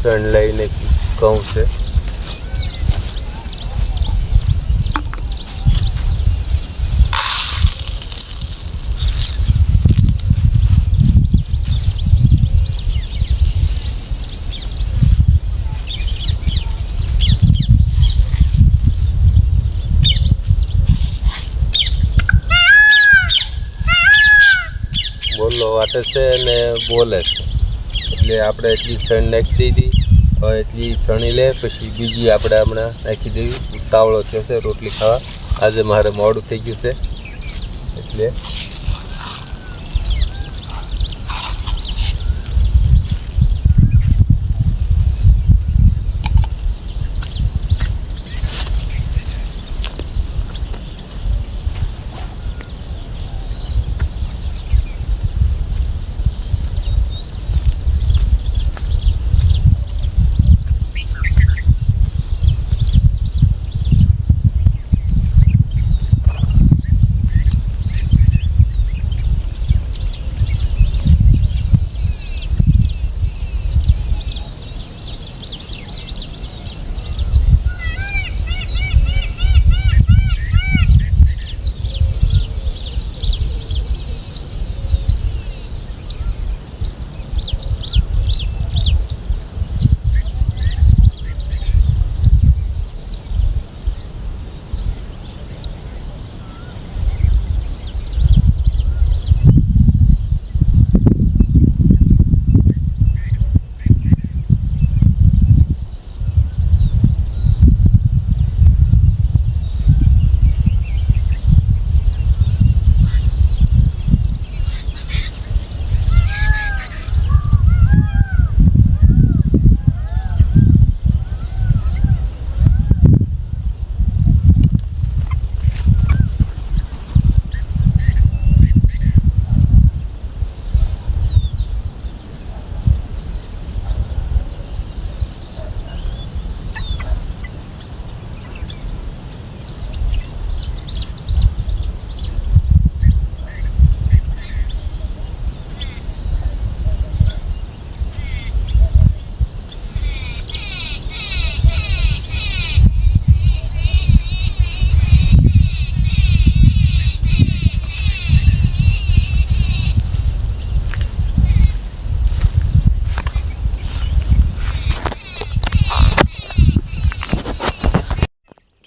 શણ લઈને ઘઉં છે. બોલો વાટે છે ને બોલે છે એટલે આપણે એટલી શણ નાખી દીધી. હવે એટલી છણી લે પછી બીજી આપણે હમણાં નાખી દેવી. ઉતાવળો થયો છે રોટલી ખાવા. આજે મારે મોડું થઈ ગયું છે એટલે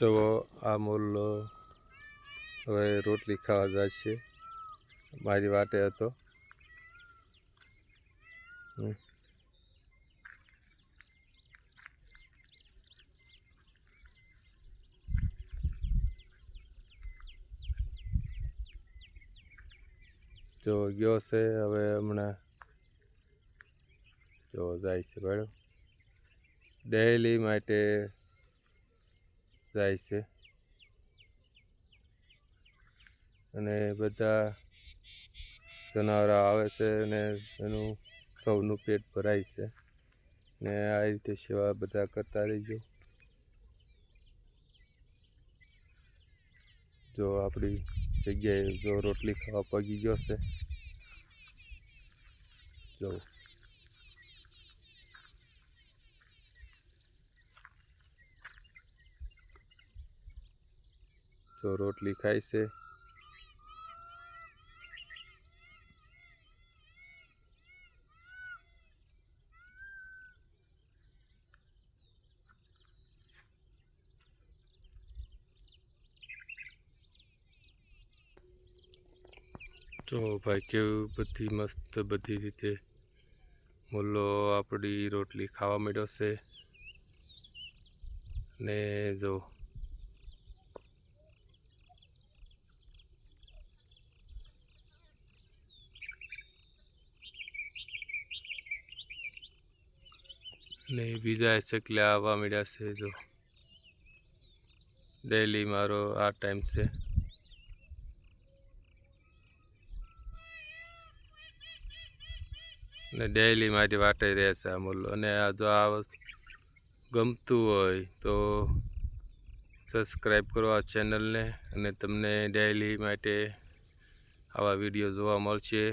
જો આ મોલ્લો હવે રોટલી ખાવા જાય છે. મારી વાટે હતો. જો ગયો છે હવે હમણાં જો જાય છે ભાઈ. ડેલી માટે જાય છે અને બધા જનાવર આવે છે અને એનું સૌનું પેટ ભરાય છે ને આ રીતે સેવા બધા કરતા રહીજો. જો આપણી જગ્યાએ જો રોટલી ખાવા પગી ગયો છે. જો રોટલી ખાય છે. જો ભાઈ કેવું બધી મસ્ત બધી રીતે મોલ્લો આપણી રોટલી ખાવા માંડ્યો છે ને જો ને બીજા ચકલા આવવા માંડ્યા છે. જો ડેલી મારો આ ટાઈમ છે. ને ડેલી મારી વાટે રહેશે આ મોલ્લો. અને આ જો આ ગમતું હોય તો સબસ્ક્રાઈબ કરો આ ચેનલને અને તમને ડેલી માટે આવા વિડીયો જોવા મળશે.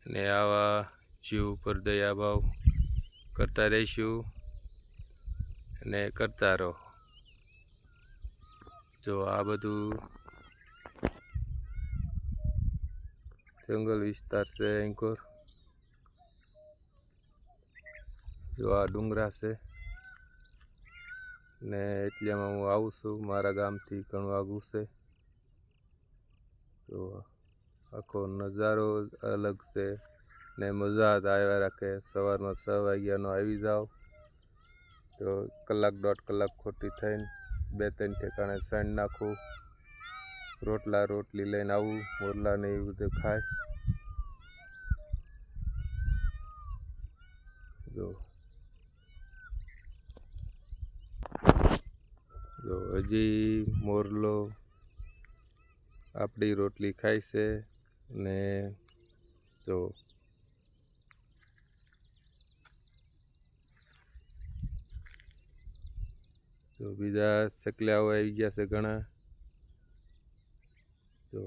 અને આવા જીવ ઉપર દયા ભાવ કરતા રહીશું અને કરતા રહો. જો આ બધું જંગલ વિસ્તાર છે એન્કોર. જો આ ડુંગરા છે ને એટલામાં હું આવું છું. મારા ગામથી ઘણું આગું છે. તો આખો નજારો અલગ છે ને મજા જ આવ્યા રાખે. સવારમાં 6 વાગ્યાનો આવી જાઓ તો કલાક 1.5 કલાક ખોટી થઈને 2-3 ઠેકાણે સણ નાખું. રોટલી લઈને આવું. મોરલા ને એવું બધું ખાય. જો હજી મોરલો આપણી રોટલી ખાય છે ને જો બીજા ચકલાઓ આવી ગયા છે ઘણા. જો